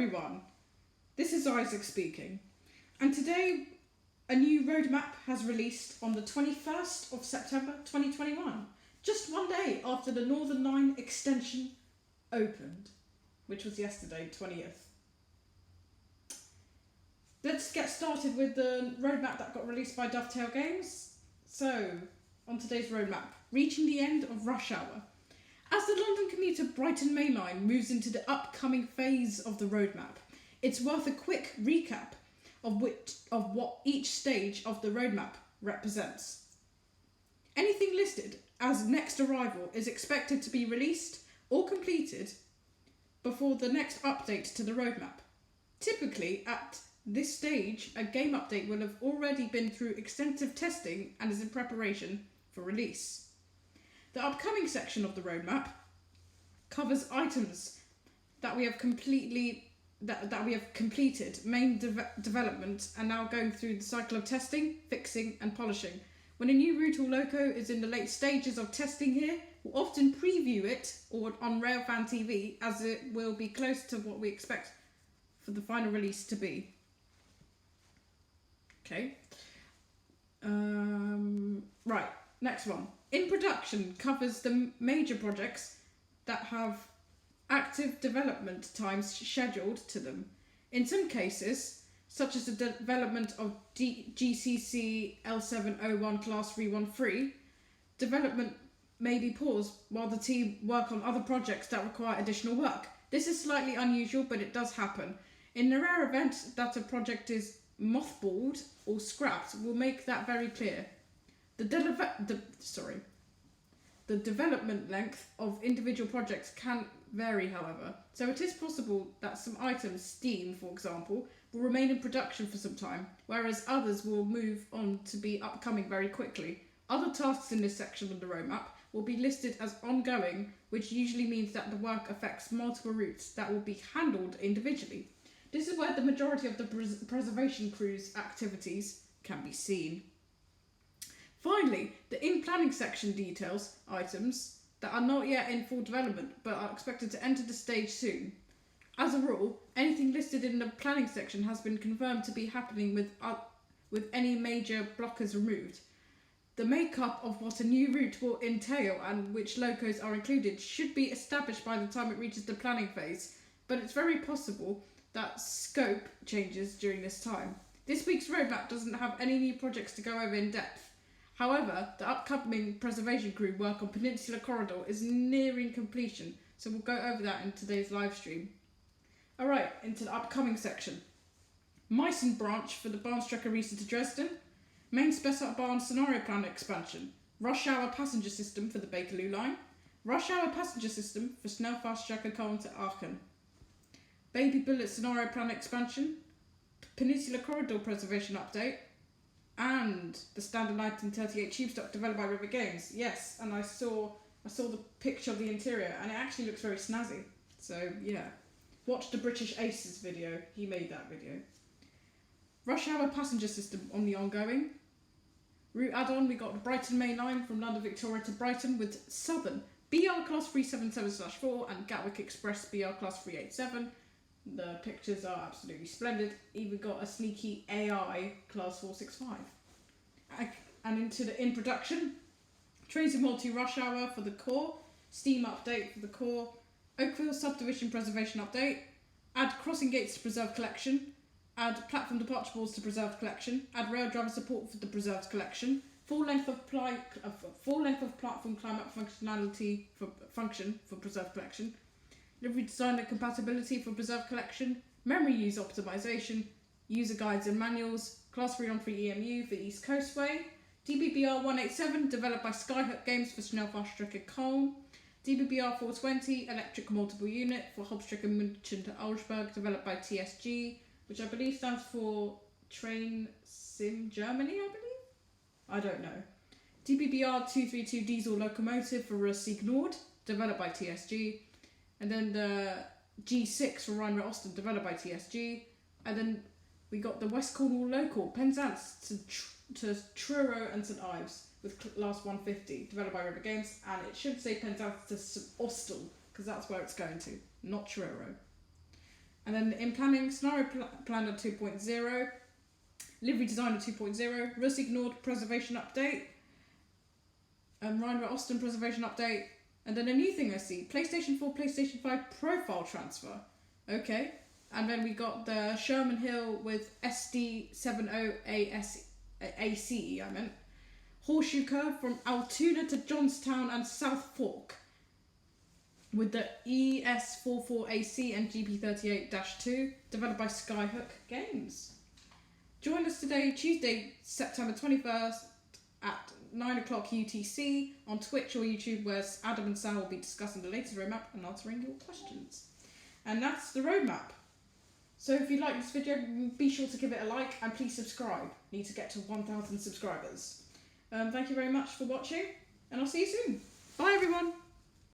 everyone, this is Isaac speaking, and today a new roadmap has released on the 21st of September 2021, just one day after the Northern Line extension opened, which was yesterday, 20th. Let's get started with the roadmap that got released by Dovetail Games. So, on today's roadmap, reaching the end of rush hour. As the London commuter Brighton Main Line moves into the upcoming phase of the roadmap, it's worth a quick recap of what each stage of the roadmap represents. Anything listed as next arrival is expected to be released or completed before the next update to the roadmap. Typically, at this stage, a game update will have already been through extensive testing and is in preparation for release. The upcoming section of the roadmap covers items that we have completed main development and now going through the cycle of testing, fixing and polishing. When a new route or loco is in the late stages of testing here, we'll often preview it on Railfan TV as it will be close to what we expect for the final release to be. Okay. Right, next one. In production covers the major projects that have active development times scheduled to them. In some cases, such as the development of GCC L701 Class 313, development may be paused while the team work on other projects that require additional work. This is slightly unusual, but it does happen. In the rare event that a project is mothballed or scrapped, we'll make that very clear. The development length of individual projects can vary, however, so it is possible that some items, Steam for example, will remain in production for some time, whereas others will move on to be upcoming very quickly. Other tasks in this section of the roadmap will be listed as ongoing, which usually means that the work affects multiple routes that will be handled individually. This is where the majority of the preservation crew's activities can be seen. Finally, the in-planning section details items that are not yet in full development but are expected to enter the stage soon. As a rule, anything listed in the planning section has been confirmed to be happening with any major blockers removed. The makeup of what a new route will entail and which locos are included should be established by the time it reaches the planning phase, but it's very possible that scope changes during this time. This week's roadmap doesn't have any new projects to go over in depth. However, the upcoming preservation crew work on Peninsula Corridor is nearing completion, so we'll go over that in today's live stream. Alright, into the upcoming section. Meissen branch for the Bahnstrecke Riesa to Dresden, main Spessart Bahn scenario plan expansion, rush hour passenger system for the Bakerloo line, rush hour passenger system for Schnellfahrstrecke Köln to Aachen, Baby Bullet scenario plan expansion, Peninsula Corridor preservation update, and the standard 1938 tube stock developed by Rivet Games. Yes, and I saw the picture of the interior and it actually looks very snazzy. So yeah, watch the British Aces video. He made that video. Rush hour passenger system on the ongoing. Route add-on, we got the Brighton Main Line from London Victoria to Brighton with Southern BR Class 377/4 and Gatwick Express BR Class 387. The pictures are absolutely splendid. Even got a sneaky AI Class 465. And into the in production, Trains of Multi Rush Hour for the core, Steam update for the core, Oakville Subdivision Preservation update, add crossing gates to Preserved Collection, add platform departure boards to Preserved Collection, add rail driver support for the Preserved Collection, full length of platform climb-up functionality for Preserved Collection, livery design and compatibility for Preserved Collection, memory use optimization, user guides and manuals, Class 313 EMU for East Coastway, DBBR 187 developed by Skyhook Games for Schnellfahrstrecke Köln, DBBR 420 electric multiple unit for Hauptstrecke München to Augsburg developed by TSG, which I believe stands for Train Sim Germany, I don't know. DBBR 232 diesel locomotive for Russie Nord developed by TSG. And then the G6 for Rhine-Austin, developed by TSG. And then we got the West Cornwall local, Penzance to Truro and St Ives, with Class 150, developed by Rivet Games. And it should say Penzance to St Austell, because that's where it's going to, not Truro. And then in planning, Scenario Planner 2.0, Livery Designer 2.0, Russ Ignored Preservation Update, Ryan Austin Preservation Update, and then a new thing I see, PlayStation 4, PlayStation 5 Profile Transfer. Okay. And then we got the Sherman Hill with SD70ACE, I meant. Horseshoe Curve from Altoona to Johnstown and South Fork with the ES44AC and GP38-2, developed by Skyhook Games. Join us today, Tuesday, September 21st at 9 o'clock UTC on Twitch or YouTube, where Adam and Sam will be discussing the latest roadmap and answering your questions. And that's the roadmap. So if you like this video, be sure to give it a like and please subscribe. Need to get to 1,000 subscribers. Thank you very much for watching, and I'll see you soon. Bye everyone.